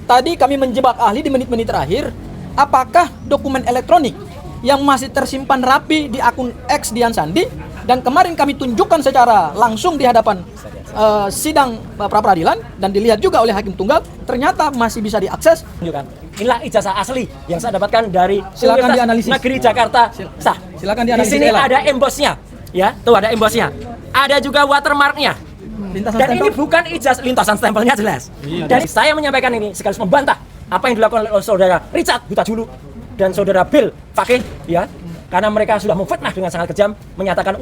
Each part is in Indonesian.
tadi kami menjebak ahli di menit-menit terakhir, apakah dokumen elektronik yang masih tersimpan rapi di akun X Dian Sandi dan kemarin kami tunjukkan secara langsung di hadapan sidang pra-peradilan dan dilihat juga oleh hakim tunggal, ternyata masih bisa diakses. Inilah ijazah asli yang saya dapatkan dari Silakan dianalisis. Negeri Jakarta sah. Silakan Di dianalisis. sini ada embosnya, ya, tuh ada embosnya. Ada juga watermarknya. Lintasan Dan stempel. ini bukan ijazah, lintasan stempelnya jelas. Dan saya menyampaikan ini sekaligus membantah apa yang dilakukan oleh saudara Richard Huta Julu dan saudara Bill Fakih, ya, karena mereka sudah memfitnah dengan sangat kejam, menyatakan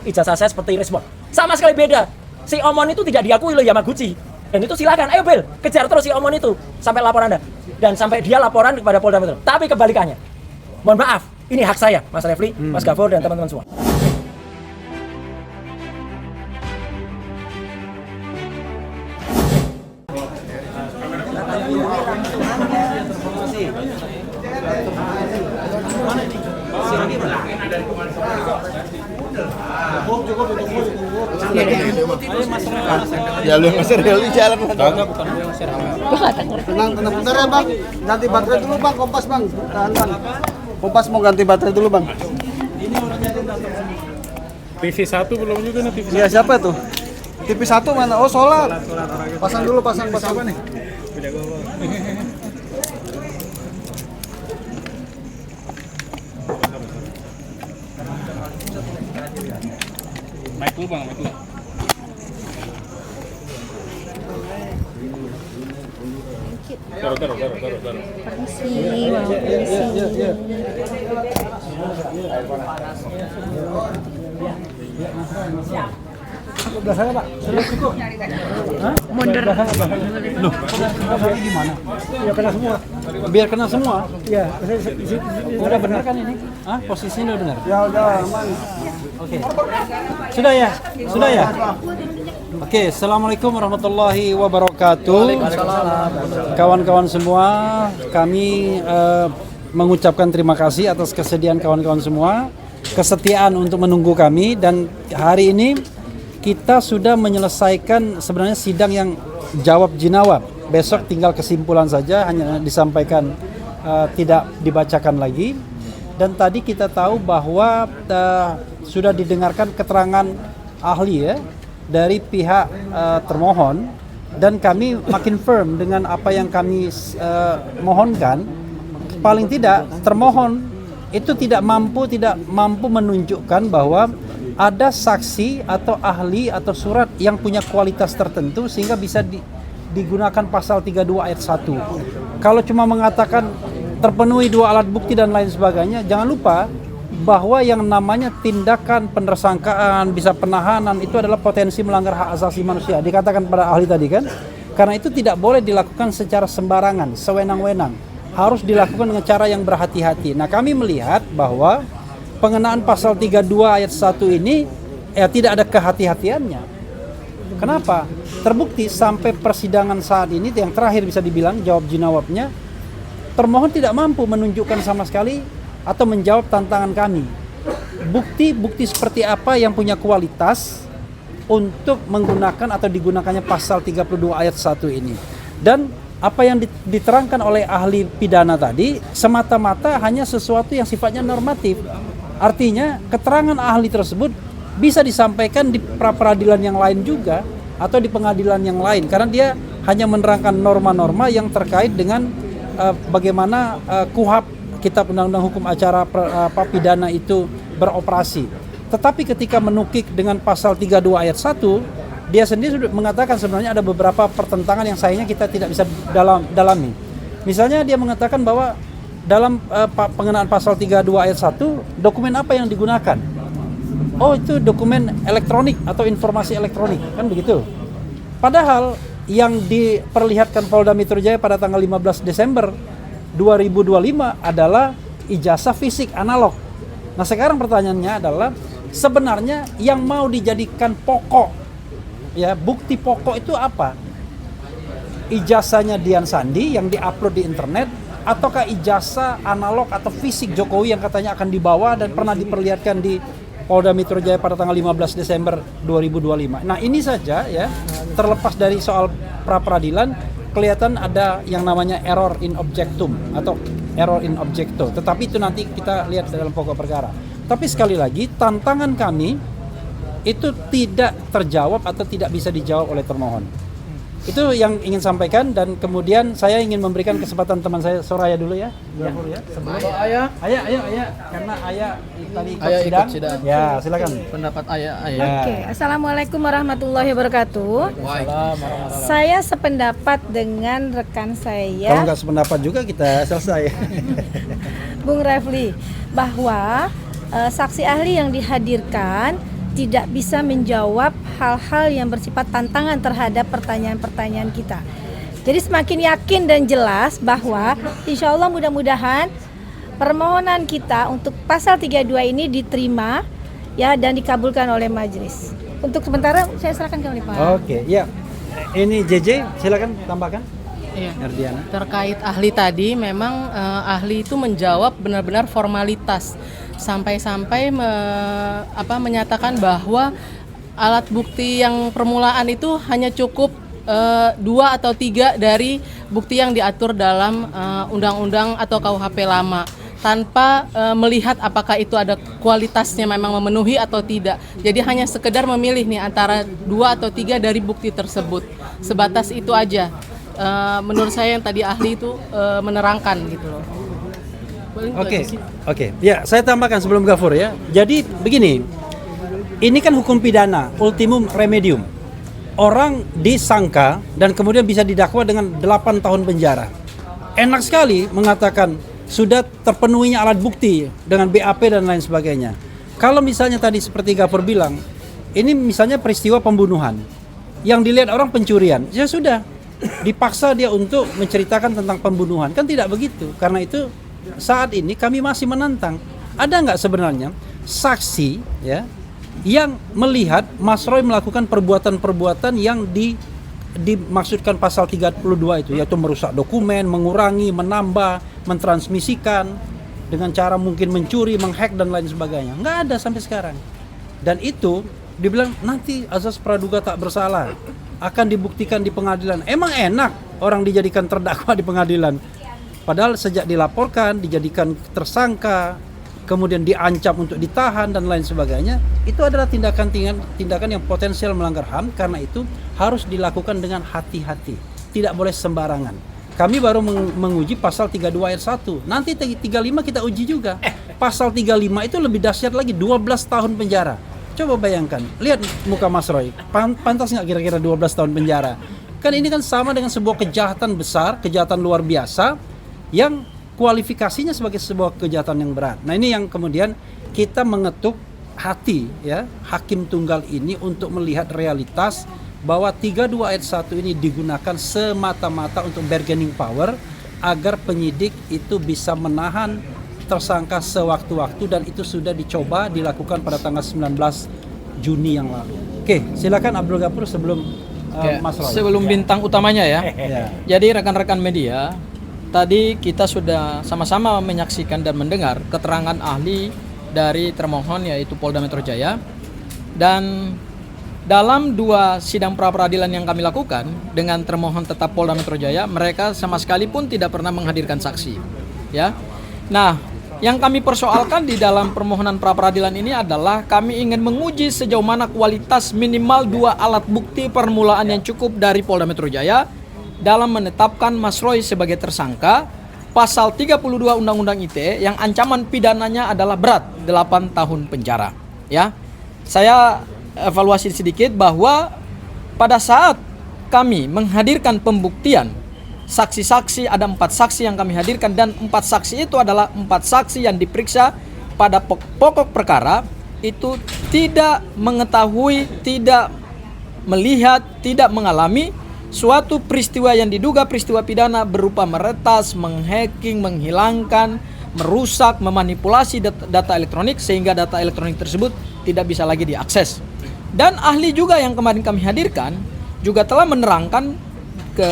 ijazah saya seperti respon. Sama sekali beda. Si Omon itu tidak diakui oleh Yamaguchi. Dan itu silakan, ayo Bill, kejar terus si Omon itu sampai laporan Anda. Dan sampai dia laporan kepada Polda Metro. Tapi kebalikannya. Mohon maaf, ini hak saya, Mas Refli, Mas Gafur dan teman-teman semua. Ya lu yang serius jalan lah. Tenang, bentar ya bang, ganti baterai dulu bang, kompas bang, tahan bang. Kompas mau ganti baterai dulu bang. TV 1 belum juga nih TV 1. Iya siapa tuh? TV 1 mana? Oh solar. Pasang dulu, pasang apa nih? Mic lu bang, mic lu. Taruh. Permisi, mau permisi. Sebelah sana pak, sudah cukup. Mundur. Loh, gimana? Ya kena semua. Biar kena semua. Iya. Udah benar kan ini? Ah, posisinya udah benar. Ya udah aman. Oke. Sudah ya? Sudah ya? Oke, Assalamualaikum warahmatullahi wabarakatuh. Kawan-kawan semua, kami mengucapkan terima kasih atas kesediaan kawan-kawan semua, kesetiaan untuk menunggu kami, dan hari ini kita sudah menyelesaikan sebenarnya sidang yang jawab jinawab. Besok tinggal kesimpulan saja, hanya disampaikan, tidak dibacakan lagi. Dan tadi kita tahu bahwa sudah didengarkan keterangan ahli ya dari pihak termohon, dan kami makin firm dengan apa yang kami mohonkan. Paling tidak termohon itu tidak mampu menunjukkan bahwa ada saksi atau ahli atau surat yang punya kualitas tertentu sehingga bisa digunakan pasal 32 ayat 1. Kalau cuma mengatakan terpenuhi 2 alat bukti dan lain sebagainya, jangan lupa bahwa yang namanya tindakan penersangkaan, bisa penahanan, itu adalah potensi melanggar hak asasi manusia. Dikatakan pada ahli tadi kan, karena itu tidak boleh dilakukan secara sembarangan, sewenang-wenang. Harus dilakukan dengan cara yang berhati-hati. Nah, kami melihat bahwa pengenaan pasal 32 ayat 1 ini tidak ada kehati-hatiannya. Kenapa? Terbukti sampai persidangan saat ini yang terakhir bisa dibilang jawab jinawabnya, termohon tidak mampu menunjukkan sama sekali atau menjawab tantangan kami. Bukti seperti apa yang punya kualitas untuk menggunakan atau digunakannya pasal 32 ayat 1 ini. Dan apa yang diterangkan oleh ahli pidana tadi semata-mata hanya sesuatu yang sifatnya normatif. Artinya keterangan ahli tersebut bisa disampaikan di pra-peradilan yang lain juga atau di pengadilan yang lain, karena dia hanya menerangkan norma-norma yang terkait dengan bagaimana KUHP, Kitab Undang-Undang Hukum Acara Pidana itu beroperasi. Tetapi ketika menukik dengan pasal 32 ayat 1, dia sendiri sudah mengatakan sebenarnya ada beberapa pertentangan yang sayangnya kita tidak bisa dalami. Misalnya dia mengatakan bahwa dalam pengenaan pasal 32 ayat 1, dokumen apa yang digunakan? Oh, itu dokumen elektronik atau informasi elektronik, kan begitu. Padahal yang diperlihatkan Polda Metro Jaya pada tanggal 15 Desember 2025 adalah ijazah fisik analog. Nah, sekarang pertanyaannya adalah sebenarnya yang mau dijadikan pokok, ya, bukti pokok itu apa? Ijazahnya Dian Sandi yang diupload di internet, ataukah ijazah analog atau fisik Jokowi yang katanya akan dibawa dan pernah diperlihatkan di Polda Metro Jaya pada tanggal 15 Desember 2025. Nah, ini saja ya, terlepas dari soal pra-peradilan, kelihatan ada yang namanya error in objectum atau error in objecto, tetapi itu nanti kita lihat dalam pokok perkara. Tapi sekali lagi, tantangan kami itu tidak terjawab atau tidak bisa dijawab oleh termohon. Itu yang ingin sampaikan, dan kemudian saya ingin memberikan kesempatan teman saya Soraya dulu ya. Ya. Sebelum Ayah, Ayah, karena Ayah tadi ikut Ayah sidang. ikut sidang. Ya, silakan. pendapat ayah. Ya. Oke, Assalamualaikum warahmatullahi wabarakatuh. Saya sependapat dengan rekan Kalau saya, nggak sependapat juga kita selesai. Bung Refli, bahwa saksi ahli yang dihadirkan tidak bisa menjawab hal-hal yang bersifat tantangan terhadap pertanyaan-pertanyaan kita. Jadi semakin yakin dan jelas bahwa insya Allah mudah-mudahan permohonan kita untuk pasal 32 ini diterima ya dan dikabulkan oleh majelis. Untuk sementara saya serahkan ke Pak. Oke, ya. Ini JJ, silakan tambahkan. Iya. Erdiana. Terkait ahli tadi, memang ahli itu menjawab benar-benar formalitas sampai-sampai menyatakan bahwa alat bukti yang permulaan itu hanya cukup 2 atau 3 dari bukti yang diatur dalam undang-undang atau KUHP lama, tanpa melihat apakah itu ada kualitasnya memang memenuhi atau tidak. Jadi hanya sekedar memilih nih antara 2 atau 3 dari bukti tersebut. Sebatas itu aja. Menurut saya yang tadi ahli itu menerangkan gitu loh. Oke. Ya, saya tambahkan sebelum Gafur ya. Jadi begini, ini kan hukum pidana, ultimum remedium. Orang disangka dan kemudian bisa didakwa dengan 8 tahun penjara. Enak sekali mengatakan sudah terpenuhinya alat bukti dengan BAP dan lain sebagainya. Kalau misalnya tadi seperti Gafur bilang, ini misalnya peristiwa pembunuhan, yang dilihat orang pencurian, ya sudah, dipaksa dia untuk menceritakan tentang pembunuhan. Kan tidak begitu. Karena itu saat ini kami masih menantang, ada nggak sebenarnya saksi ya yang melihat Mas Roy melakukan perbuatan-perbuatan yang dimaksudkan pasal 32 itu, yaitu merusak dokumen, mengurangi, menambah, mentransmisikan dengan cara mungkin mencuri, menghack dan lain sebagainya. Nggak ada sampai sekarang. Dan itu dibilang nanti azas praduga tak bersalah akan dibuktikan di pengadilan. Emang enak orang dijadikan terdakwa di pengadilan. Padahal sejak dilaporkan, dijadikan tersangka, kemudian diancam untuk ditahan dan lain sebagainya, itu adalah tindakan yang potensial melanggar HAM. Karena itu harus dilakukan dengan hati-hati, tidak boleh sembarangan. Kami baru menguji pasal 32 ayat 1. Nanti 35 kita uji juga. Pasal 35 itu lebih dahsyat lagi, 12 tahun penjara. Coba bayangkan, lihat muka Mas Roy, pantas nggak kira-kira 12 tahun penjara? Kan ini kan sama dengan sebuah kejahatan besar, kejahatan luar biasa, yang kualifikasinya sebagai sebuah kejahatan yang berat. Nah ini yang kemudian kita mengetuk hati ya hakim tunggal ini untuk melihat realitas bahwa 32 ayat 1 ini digunakan semata-mata untuk bargaining power agar penyidik itu bisa menahan tersangka sewaktu-waktu, dan itu sudah dicoba dilakukan pada tanggal 19 Juni yang lalu. Oke, silakan Abdul Ghafur sebelum Mas Roy. Sebelum bintang utamanya ya. Ya. Jadi rekan-rekan media, tadi kita sudah sama-sama menyaksikan dan mendengar keterangan ahli dari termohon yaitu Polda Metro Jaya. Dan dalam 2 sidang pra-peradilan yang kami lakukan dengan termohon tetap Polda Metro Jaya, mereka sama sekali pun tidak pernah menghadirkan saksi. Ya. Nah, yang kami persoalkan di dalam permohonan pra-peradilan ini adalah kami ingin menguji sejauh mana kualitas minimal 2 alat bukti permulaan yang cukup dari Polda Metro Jaya dalam menetapkan Mas Roy sebagai tersangka pasal 32 Undang-Undang ITE yang ancaman pidananya adalah berat, 8 tahun penjara. Ya. Saya evaluasi sedikit bahwa pada saat kami menghadirkan pembuktian saksi-saksi, ada 4 saksi yang kami hadirkan, dan 4 saksi itu adalah 4 saksi yang diperiksa pada pokok perkara itu tidak mengetahui, tidak melihat, tidak mengalami suatu peristiwa yang diduga peristiwa pidana berupa meretas, menghacking, menghilangkan, merusak, memanipulasi data elektronik sehingga data elektronik tersebut tidak bisa lagi diakses. Dan ahli juga yang kemarin kami hadirkan juga telah menerangkan ke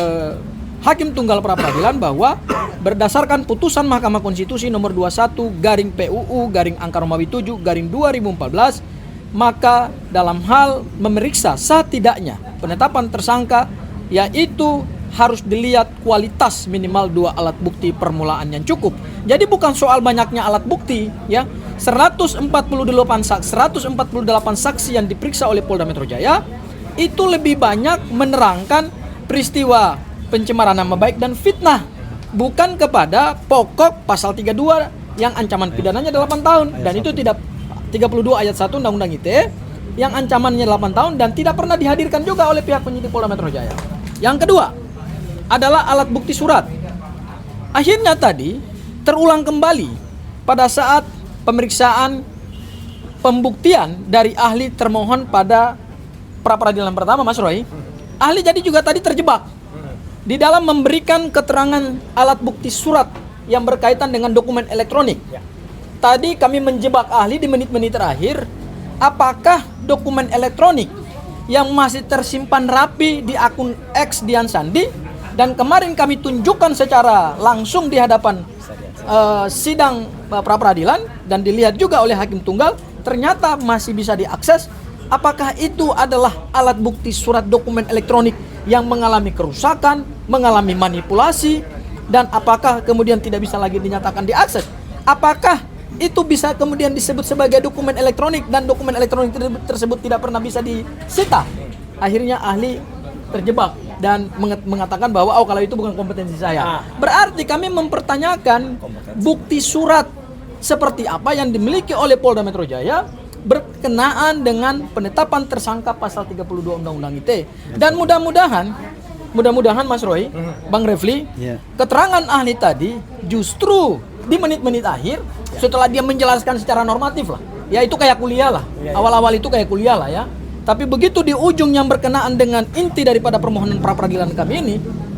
Hakim Tunggal Pra-peradilan bahwa berdasarkan putusan Mahkamah Konstitusi nomor 21/PUU/Angka-7/2014, maka dalam hal memeriksa setidaknya penetapan tersangka yaitu harus dilihat kualitas minimal 2 alat bukti permulaan yang cukup. Jadi bukan soal banyaknya alat bukti, ya. 148 saksi yang diperiksa oleh Polda Metro Jaya itu lebih banyak menerangkan peristiwa pencemaran nama baik dan fitnah, bukan kepada pokok pasal 32 yang ancaman pidananya 8 tahun dan itu tidak 32 ayat 1 Undang-Undang ITE yang ancamannya 8 tahun dan tidak pernah dihadirkan juga oleh pihak penyidik Polda Metro Jaya. Yang kedua adalah alat bukti surat. Akhirnya tadi terulang kembali pada saat pemeriksaan pembuktian dari ahli termohon pada pra peradilan pertama, Mas Roy. Ahli jadi juga tadi terjebak di dalam memberikan keterangan alat bukti surat yang berkaitan dengan dokumen elektronik. Tadi kami menjebak ahli di menit-menit terakhir, apakah dokumen elektronik yang masih tersimpan rapi di akun X Dian Sandi dan kemarin kami tunjukkan secara langsung di hadapan sidang pra peradilan dan dilihat juga oleh hakim tunggal, ternyata masih bisa diakses. Apakah itu adalah alat bukti surat dokumen elektronik yang mengalami kerusakan, mengalami manipulasi, dan apakah kemudian tidak bisa lagi dinyatakan diakses? Apakah itu bisa kemudian disebut sebagai dokumen elektronik dan dokumen elektronik tersebut tidak pernah bisa disita? Akhirnya ahli terjebak dan mengatakan bahwa kalau itu bukan kompetensi saya. Berarti kami mempertanyakan bukti surat seperti apa yang dimiliki oleh Polda Metro Jaya berkenaan dengan penetapan tersangka pasal 32 Undang-Undang ITE. Dan mudah-mudahan Mas Roy, Bang Refli, keterangan ahli tadi justru di menit-menit akhir setelah dia menjelaskan secara normatif lah. Ya itu kayak kuliah lah. Awal-awal itu kayak kuliah lah ya. Tapi begitu di ujung yang berkenaan dengan inti daripada permohonan pra peradilan kami ini,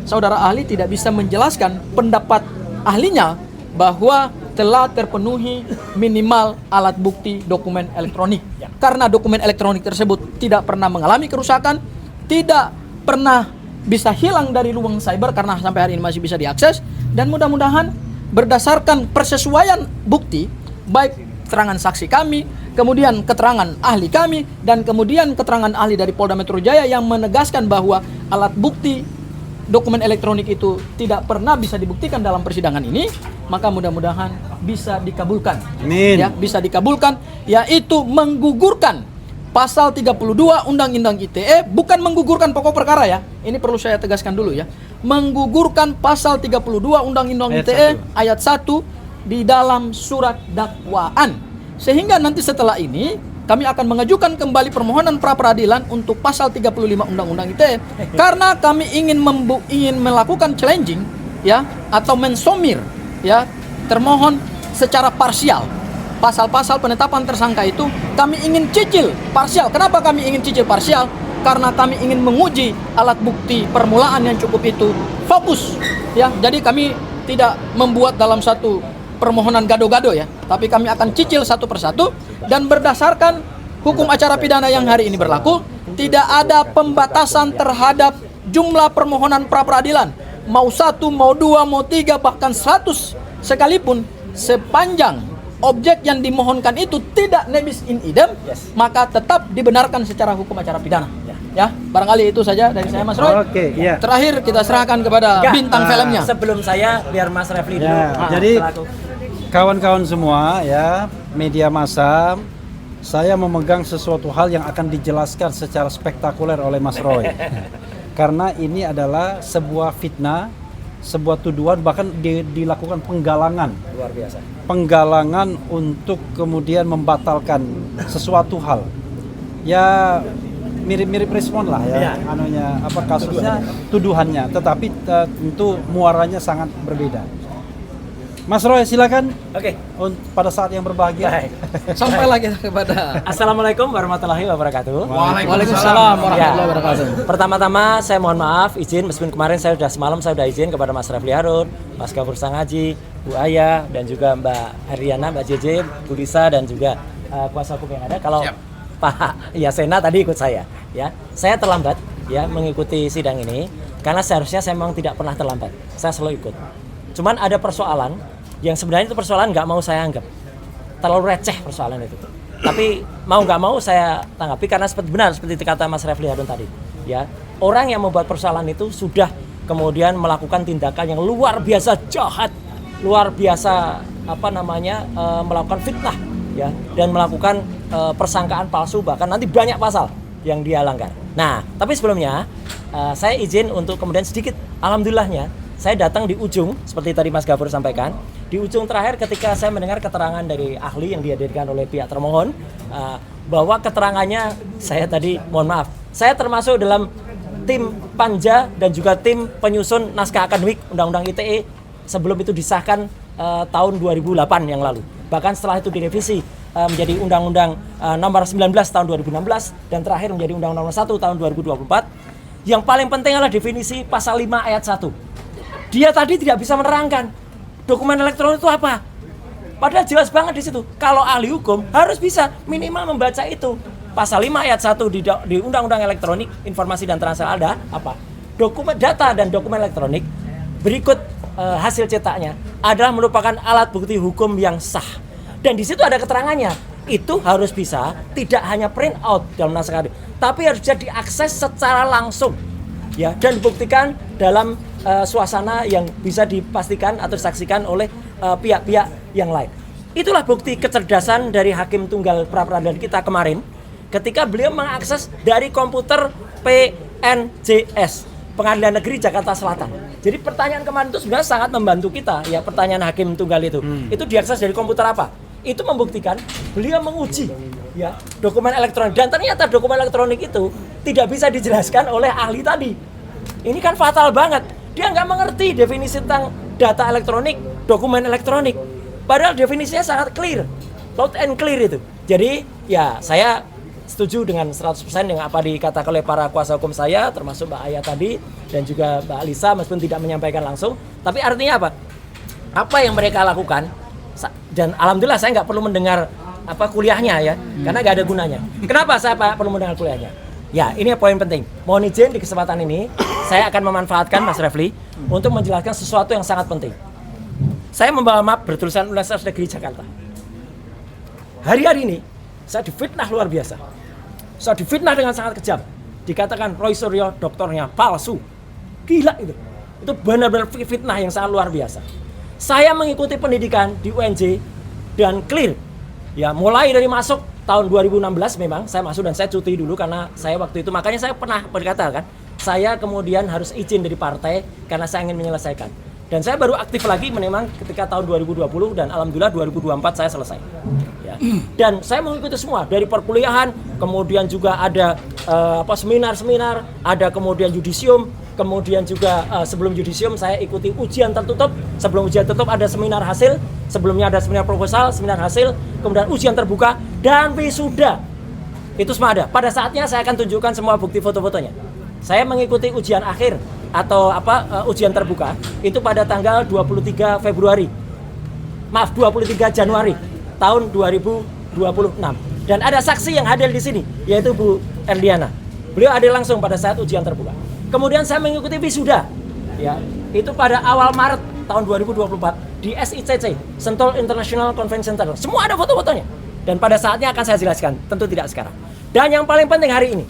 saudara ahli tidak bisa menjelaskan pendapat ahlinya bahwa telah terpenuhi minimal alat bukti dokumen elektronik. Karena dokumen elektronik tersebut tidak pernah mengalami kerusakan, tidak pernah bisa hilang dari ruang cyber karena sampai hari ini masih bisa diakses, dan mudah-mudahan berdasarkan persesuaian bukti, baik keterangan saksi kami, kemudian keterangan ahli kami, dan kemudian keterangan ahli dari Polda Metro Jaya yang menegaskan bahwa alat bukti dokumen elektronik itu tidak pernah bisa dibuktikan dalam persidangan ini, maka mudah-mudahan bisa dikabulkan. Amin. Ya, bisa dikabulkan, yaitu menggugurkan pasal 32 Undang-Undang ITE, bukan menggugurkan pokok perkara ya. Ini perlu saya tegaskan dulu ya. Menggugurkan pasal 32 Undang-Undang ITE ayat 1 di dalam surat dakwaan. Sehingga nanti setelah ini kami akan mengajukan kembali permohonan pra peradilan untuk pasal 35 Undang-Undang ITE karena kami ingin melakukan challenging ya atau mensomir ya termohon secara parsial. Pasal-pasal penetapan tersangka itu kami ingin cicil parsial. Kenapa kami ingin cicil parsial? Karena kami ingin menguji alat bukti permulaan yang cukup itu fokus ya. Jadi kami tidak membuat dalam satu permohonan gado-gado ya, tapi kami akan cicil satu persatu dan berdasarkan hukum acara pidana yang hari ini berlaku, tidak ada pembatasan terhadap jumlah permohonan pra peradilan, mau 1, mau 2, mau 3, bahkan 100 sekalipun, sepanjang objek yang dimohonkan itu tidak nebis in idem, maka tetap dibenarkan secara hukum acara pidana. Ya, barangkali itu saja dari saya, Mas Roy. Oke, ya. Terakhir kita serahkan kepada bintang filmnya. Sebelum saya, biar Mas Refli dulu. Jadi kawan-kawan semua ya, media massa, saya memegang sesuatu hal yang akan dijelaskan secara spektakuler oleh Mas Roy. Karena ini adalah sebuah fitnah, sebuah tuduhan, bahkan dilakukan penggalangan. Luar biasa. Penggalangan untuk kemudian membatalkan sesuatu hal. Ya mirip-mirip respon lah ya, anunya apa kasusnya, tuduhannya, tetapi tentu muaranya sangat berbeda. Mas Roy silakan. Oke. Pada saat yang berbahagia. Baik. Sampailah kita kepada Assalamualaikum warahmatullahi wabarakatuh. Waalaikumsalam warahmatullahi wabarakatuh. Pertama-tama saya mohon maaf izin, meskipun kemarin semalam saya sudah izin kepada Mas Refli Harun, Mas Gafur Sangaji, Bu Aya, dan juga Mbak Ariana, Mbak JJ, Bu Lisa, dan juga kuasa hukum yang ada. Kalau Pak Yasena tadi ikut saya, ya. Saya terlambat ya mengikuti sidang ini karena seharusnya saya memang tidak pernah terlambat. Saya selalu ikut. Cuman ada persoalan yang sebenarnya itu persoalan nggak mau saya anggap terlalu receh persoalan itu. Tapi mau nggak mau saya tanggapi karena benar seperti kata Mas Refli Harun tadi. Ya, orang yang membuat persoalan itu sudah kemudian melakukan tindakan yang luar biasa jahat, luar biasa melakukan fitnah ya, dan melakukan persangkaan palsu, bahkan nanti banyak pasal yang dia langgar. Nah, tapi sebelumnya saya izin untuk kemudian sedikit, alhamdulillahnya saya datang di ujung seperti tadi Mas Gafur sampaikan, di ujung terakhir ketika saya mendengar keterangan dari ahli yang dihadirkan oleh pihak termohon, bahwa keterangannya saya tadi mohon maaf, saya termasuk dalam tim panja dan juga tim penyusun naskah akademik Undang-Undang ITE sebelum itu disahkan tahun 2008 yang lalu. Bahkan setelah itu direvisi menjadi Undang-Undang nomor 19 tahun 2016 dan terakhir menjadi Undang-Undang nomor 1 tahun 2024. Yang paling penting adalah definisi pasal 5 ayat 1. Dia tadi tidak bisa menerangkan dokumen elektronik itu apa. Padahal jelas banget di situ. Kalau ahli hukum harus bisa minimal membaca itu. Pasal 5 ayat 1 di Undang-Undang Elektronik Informasi dan Transaksi ada apa? Dokumen data dan dokumen elektronik berikut hasil cetaknya adalah merupakan alat bukti hukum yang sah. Dan di situ ada keterangannya. Itu harus bisa tidak hanya print out dalam naskah, tapi harus bisa diakses secara langsung. Ya, dan dibuktikan dalam suasana yang bisa dipastikan atau disaksikan oleh pihak-pihak yang lain. Itulah bukti kecerdasan dari Hakim Tunggal pra-peradilan kita kemarin ketika beliau mengakses dari komputer PNJS, Pengadilan Negeri Jakarta Selatan. Jadi pertanyaan kemarin itu sebenarnya sangat membantu kita ya, pertanyaan Hakim Tunggal itu. Itu diakses dari komputer apa? Itu membuktikan beliau menguji ya dokumen elektronik, dan ternyata dokumen elektronik itu tidak bisa dijelaskan oleh ahli tadi. Ini kan fatal banget. Dia nggak mengerti definisi tentang data elektronik, dokumen elektronik. Padahal definisinya sangat clear, loud and clear itu. Jadi ya saya setuju dengan 100% dengan apa dikatakan oleh para kuasa hukum saya, termasuk Mbak Aya tadi dan juga Mbak Alisa, meskipun tidak menyampaikan langsung. Tapi artinya apa? Apa yang mereka lakukan, dan alhamdulillah saya nggak perlu mendengar kuliahnya ya, karena nggak ada gunanya. Kenapa saya perlu mendengar kuliahnya? Ya, ini poin penting. Mohon izin di kesempatan ini, saya akan memanfaatkan Mas Refli untuk menjelaskan sesuatu yang sangat penting. Saya membawa map bertulisan Universitas Negeri Jakarta. Hari-hari ini, saya difitnah luar biasa. Saya difitnah dengan sangat kejam. Dikatakan Roy Suryo doktornya palsu. Gila itu. Itu benar-benar fitnah yang sangat luar biasa. Saya mengikuti pendidikan di UNJ dan clear. Ya, mulai dari masuk tahun 2016 memang saya masuk dan saya cuti dulu karena saya waktu itu, makanya saya pernah berkata kan, saya kemudian harus izin dari partai karena saya ingin menyelesaikan. Dan saya baru aktif lagi memang ketika tahun 2020 dan alhamdulillah 2024 saya selesai. Ya. Dan saya mengikuti semua dari perkuliahan, kemudian juga ada seminar-seminar, ada kemudian yudisium, kemudian juga sebelum yudisium saya ikuti ujian tertutup, sebelum ujian tertutup ada seminar hasil, sebelumnya ada seminar proposal, seminar hasil, kemudian ujian terbuka dan wisuda. Itu semua ada. Pada saatnya saya akan tunjukkan semua bukti foto-fotonya. Saya mengikuti ujian akhir atau ujian terbuka itu pada tanggal 23 Januari tahun 2026. Dan ada saksi yang hadir di sini yaitu Bu Erliana. Beliau hadir langsung pada saat ujian terbuka. Kemudian saya mengikuti wisuda ya, itu pada awal Maret tahun 2024 di SICC, Sentul International Convention Center. Semua ada foto-fotonya. Dan pada saatnya akan saya jelaskan, tentu tidak sekarang. Dan yang paling penting hari ini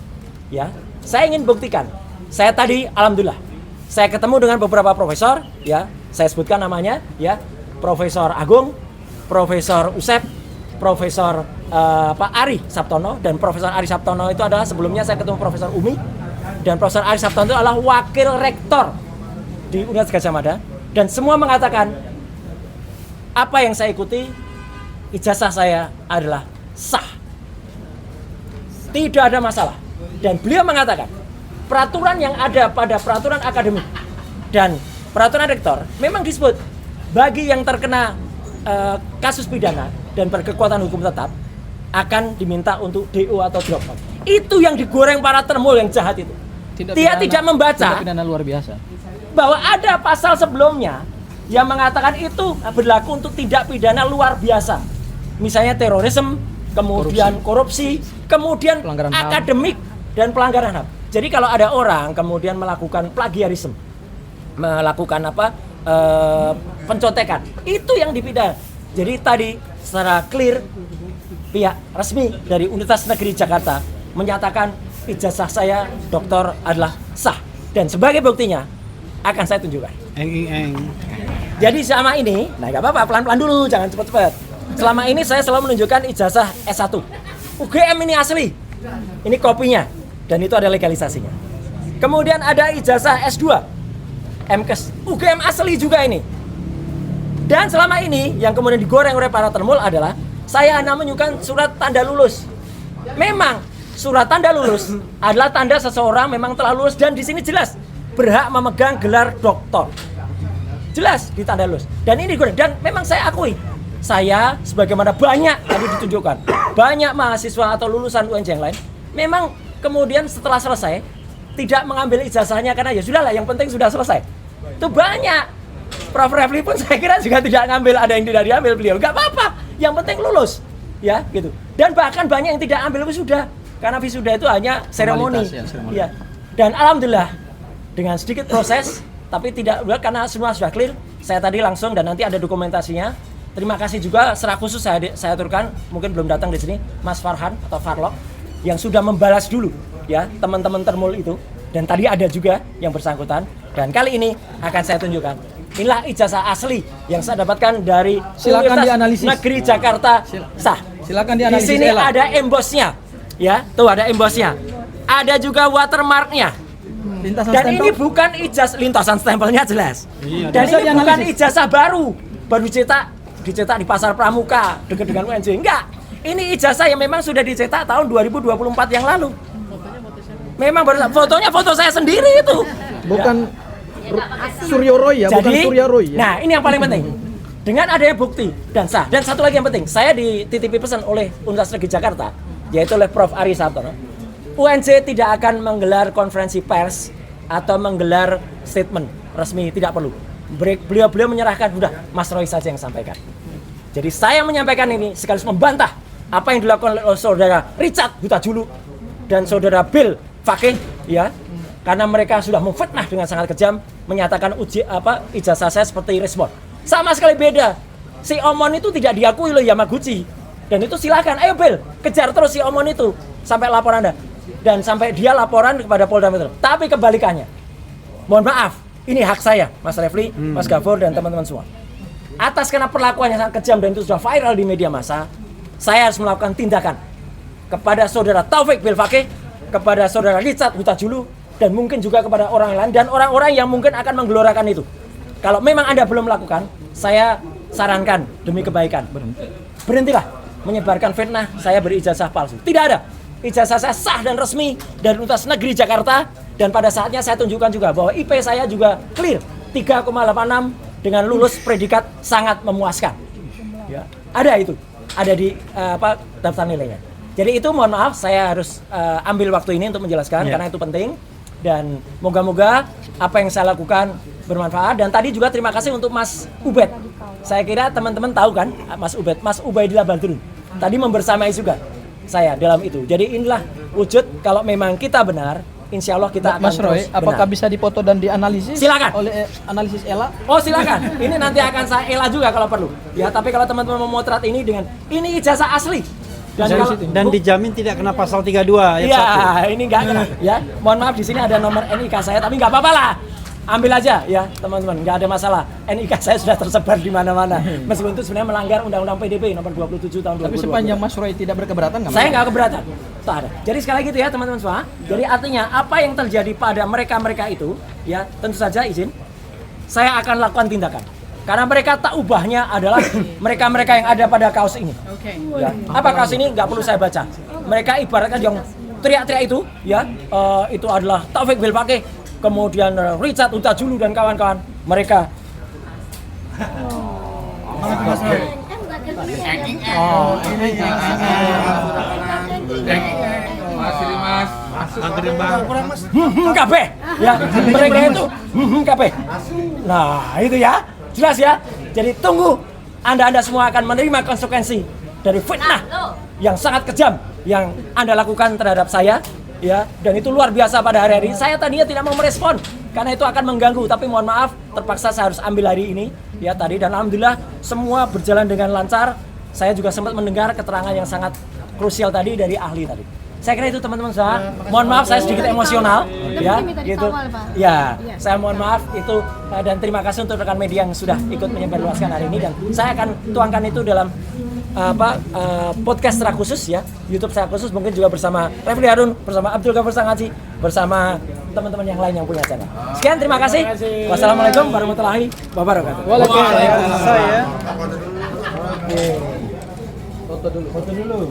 ya, saya ingin buktikan. Saya tadi alhamdulillah saya ketemu dengan beberapa profesor ya, saya sebutkan namanya ya, Profesor Agung, Profesor Usep, Profesor Pak Ari Sabtono, dan Profesor Ari Sabtono itu adalah sebelumnya saya ketemu Profesor Umi, dan Profesor Ari Sabtono itu adalah wakil rektor di Universitas Gadjah Mada, dan semua mengatakan apa yang saya ikuti, ijazah saya adalah sah, tidak ada masalah. Dan beliau mengatakan peraturan yang ada pada peraturan akademik dan peraturan rektor memang disebut bagi yang terkena kasus pidana dan berkekuatan hukum tetap akan diminta untuk DO atau drop out. Itu yang digoreng para termul yang jahat itu. Dia tidak membaca pidana luar biasa bahwa ada pasal sebelumnya yang mengatakan itu berlaku untuk tindak pidana luar biasa. Misalnya terorisme, kemudian korupsi, kemudian pelanggaran akademik dan pelanggaran HAM. Jadi kalau ada orang kemudian melakukan plagiarisme, melakukan pencontekan, itu yang dipidana. Jadi tadi secara clear pihak resmi dari Universitas Negeri Jakarta menyatakan ijazah saya doktor adalah sah. Dan sebagai buktinya, akan saya tunjukkan. Eng. Jadi selama ini, nah nggak apa-apa, pelan-pelan dulu, jangan cepet-cepet. Selama ini saya selalu menunjukkan ijazah S1. UGM ini asli, ini kopinya, dan itu ada legalisasinya. Kemudian ada ijazah S2, MKes, UGM asli juga ini. Dan selama ini yang kemudian digoreng oleh para termul adalah saya hanya menunjukkan surat tanda lulus. Memang surat tanda lulus adalah tanda seseorang memang telah lulus dan di sini jelas berhak memegang gelar doktor. Jelas di tanda lulus. Dan ini digoreng. Dan memang saya akui, saya sebagaimana banyak tadi ditunjukkan, banyak mahasiswa atau lulusan UNJ yang lain memang kemudian setelah selesai tidak mengambil ijazahnya karena ya sudahlah, yang penting sudah selesai. Itu banyak. Prof. Refli pun saya kira juga tidak ngambil, ada yang tidak diambil beliau. Gak apa-apa, yang penting lulus. Ya, gitu. Dan bahkan banyak yang tidak ambil wisuda karena wisuda itu hanya seremoni. Ya. Dan alhamdulillah dengan sedikit proses tapi tidak karena semua sudah clear. Saya tadi langsung dan nanti ada dokumentasinya. Terima kasih juga secara khusus saya aturkan, mungkin belum datang di sini, Mas Farhan atau Farlok yang sudah membalas dulu ya teman-teman termul itu, dan tadi ada juga yang bersangkutan, dan kali ini akan saya tunjukkan. Inilah ijazah asli yang saya dapatkan dari Silakan Universitas dianalisis. Negeri Jakarta sah. Silakan Di dianalisis. sini Ella. ada embossnya, ya, tuh ada embossnya, ada juga watermarknya. Lintasan Dan stempel. ini bukan ijazah, lintasan stempelnya jelas. Dan Bisa ini bukan dianalisis. ijazah baru dicetak di Pasar Pramuka dekat dengan UNJ. Enggak. Ini ijazah yang memang sudah dicetak tahun 2024 yang lalu. Memang baru fotonya foto saya sendiri itu. Bukan Suryo Roy ya, bukan Jadi, Surya Roy ya. nah ini yang paling penting. Dengan adanya bukti dan sah. Dan satu lagi yang penting, saya dititipi pesan oleh Universitas Negeri Jakarta, yaitu oleh Prof. Ari Sartono. UNJ tidak akan menggelar konferensi pers atau menggelar statement resmi, tidak perlu. Beliau menyerahkan, udah Mas Roy saja yang sampaikan. Jadi saya menyampaikan ini sekaligus membantah apa yang dilakukan oleh saudara Richard Huta-Julu dan saudara Bill Fakih, ya, karena mereka sudah memfitnah dengan sangat kejam, menyatakan ijazah saya seperti respon. Sama sekali beda. Si Omon itu tidak diakui oleh Yamaguchi, dan itu silakan, ayo Bill, kejar terus si Omon itu sampai laporan Anda, dan sampai dia laporan kepada Polda Metro. Tapi kebalikannya, mohon maaf, ini hak saya, Mas Refli, Mas Gafur, dan teman-teman semua. Atas karena perlakuan yang sangat kejam dan itu sudah viral di media massa, saya harus melakukan tindakan kepada saudara Taufik Bil Fakih, kepada saudara Richard Huta-Julu, dan mungkin juga kepada orang lain dan orang-orang yang mungkin akan menggelorakan itu. Kalau memang Anda belum melakukan, saya sarankan demi kebaikan, berhentilah menyebarkan fitnah saya berijazah palsu. Tidak ada. Ijazah saya sah dan resmi dari Universitas Negeri Jakarta, dan pada saatnya saya tunjukkan juga bahwa IP saya juga clear 3,86 dengan lulus predikat sangat memuaskan. Ya, ada itu, ada di daftar nilainya. Jadi itu mohon maaf saya harus ambil waktu ini untuk menjelaskan karena itu penting, dan moga-moga apa yang saya lakukan bermanfaat. Dan tadi juga terima kasih untuk Mas Ubed. Saya kira teman-teman tahu kan Mas Ubed, Mas Ubaidillah Badrun. Tadi membersamai juga saya dalam itu. Jadi inilah wujud kalau memang kita benar, insya Allah kita akan Mas Roy, terus apakah benar. bisa difoto dan dianalisis? Silakan. Oleh analisis Ella? Oh silakan, ini nanti akan saya ela juga kalau perlu. Ya, tapi kalau teman-teman memotret ini dengan ini ijazah asli. Dan dijamin tidak kena pasal 32 ayat 1. Iya, ini enggak kena. Ya, mohon maaf di sini ada nomor NIK saya, tapi nggak apa-apa lah. Ambil aja ya teman-teman, nggak ada masalah. NIK saya sudah tersebar di mana-mana. Meskipun itu sebenarnya melanggar Undang-Undang PDB nomor 27 tahun 2020. Tapi sepanjang Mas Roy tidak berkeberatan nggak? Saya nggak keberatan. Tak ada. Jadi sekali lagi itu ya teman-teman semua. Jadi artinya apa yang terjadi pada mereka-mereka itu, ya tentu saja izin, saya akan lakukan tindakan. Karena mereka tak ubahnya adalah mereka-mereka yang ada pada kaos ini. Ya. Apa kaos ini? Nggak perlu saya baca. Mereka ibaratkan yang teriak-teriak itu, ya itu adalah Taufik Bil Fakih, kemudian Richard Huta-Julu dan kawan-kawan. Mereka kabeh, ya mereka itu kabeh. Nah itu ya, jelas ya. Jadi tunggu, anda semua akan menerima konsekuensi dari fitnah yang sangat kejam yang Anda lakukan terhadap saya, ya. Dan itu luar biasa pada hari ini. Saya tadinya tidak mau merespon karena itu akan mengganggu, tapi mohon maaf, terpaksa saya harus ambil hari ini, ya tadi. Dan alhamdulillah semua berjalan dengan lancar. Saya juga sempat mendengar keterangan yang sangat krusial tadi dari ahli tadi. Saya kira itu teman-teman semua. Mohon maaf saya sedikit emosional, ya, gitu. Ya, saya mohon maaf itu dan terima kasih untuk rekan media yang sudah ikut menyebarluaskan hari ini dan saya akan tuangkan itu dalam podcast secara khusus ya, YouTube secara khusus mungkin juga bersama Refli Harun, bersama Abdul Ghafur Sangaji, bersama teman-teman yang lain yang punya channel. Sekian, terima kasih. Wassalamualaikum warahmatullahi wabarakatuh. Saya Foto dulu.